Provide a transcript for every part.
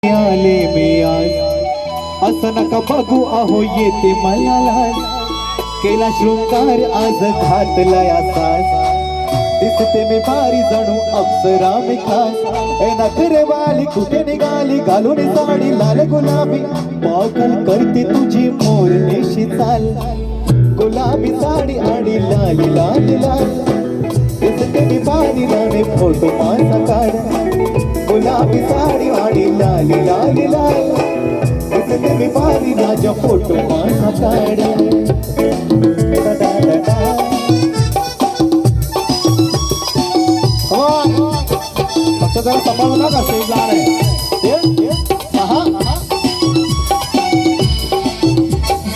आले मी आज असं नका बघू अहो येते मला लाज केला शृंगार आज घातलाय साज दिसते मी भारी जणू अप्सरा मी खास ए नखरे वाली कुठे निघाली घालून साडी लाल गुलाबी पागल करते तुझी मोरनेशी चाल गुलाबी साडी आणि लाल लाल लाल दिसते मी भारी राणे फोटो माझा काढ गुलाबी साडी आणि लाल लाल लाल दिसते मी भारी राजा फोटो माझा काढ फक्त जरा सांभाळू नका स्टेज लहान आहे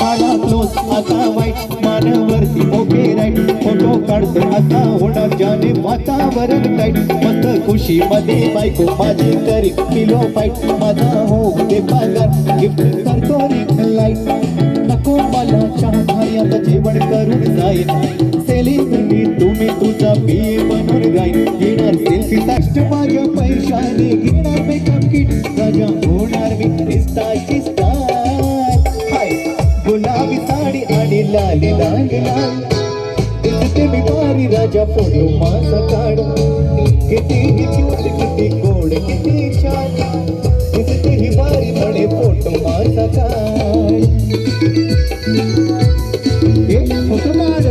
मला क्लोज आता वाईट मानवरती ओके राईट फोटो काढते आता होणार जाने वातावरण टाईट मस्त खुशी मध्ये बायको माझी करी पिलो फाईट माझा हो ते पगार गिफ्ट करतो रिंग लाईट नको मला चहा आता जेवण करून जाईन सेलिब्रिटी तुम्ही तुझा बी बनून गाईन घेणार सेल्फी साष्ट माझ्या पैशाने घेणार मेकअप किट राजा होणार मी स्टारची स्टार हाय गुलाबी साडी आणि लाल लाल लाल दिसते मी भारी राजा फोटो माझा काढ किती क्यूट किती गोड किती छान दिसते ही भारी म्हणे फोटो माझा काढ फोटो काढ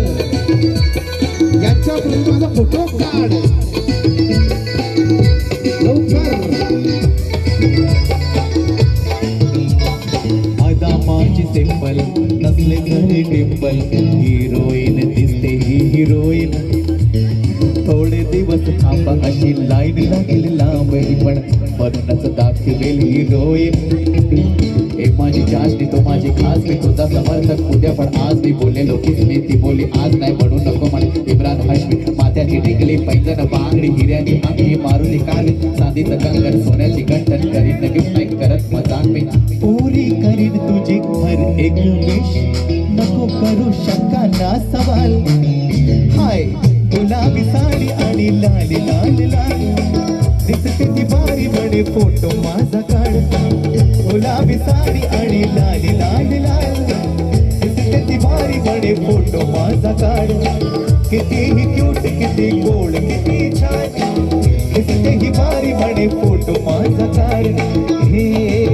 यांच्या माझा फोटो काढ माझी सिंपल नसले घरी टिंपल हिरोईन दिसते ही हिरोईन थोडे दिवस थांबा अशी लाईन लागेल लांब पण म्हणूनच दाखवेल हिरोईन हे माझी चाचणी तो माझी खास मी तुझा समर्थक उद्या पण आज मी बोललेलो किसमी ती बोली आज नाही म्हणू नको म्हणे इम्रान हाशमी माथ्याची टिकली पैंजन बांगडी हिऱ्याची आम्ही मारुली काल चांदीचं कंगन सोन्याची गंठन करीन गिफ्ट नाही करत मजाक मी पुरी करीन तुझी हर एक विश नको करू शंका ना सवाल हाय गुलाबी साडी आणि लाल लाल लाल दिसते ती भारी म्हणे फोटो माझा काढ गुलाबी साडी आणि लाल लाल लाल दिसते ती भारी म्हणे फोटो माझा काढ कितीही क्यूट किती गोड किती छान दिसते ही भारी म्हणे फोटो माझा काढ हे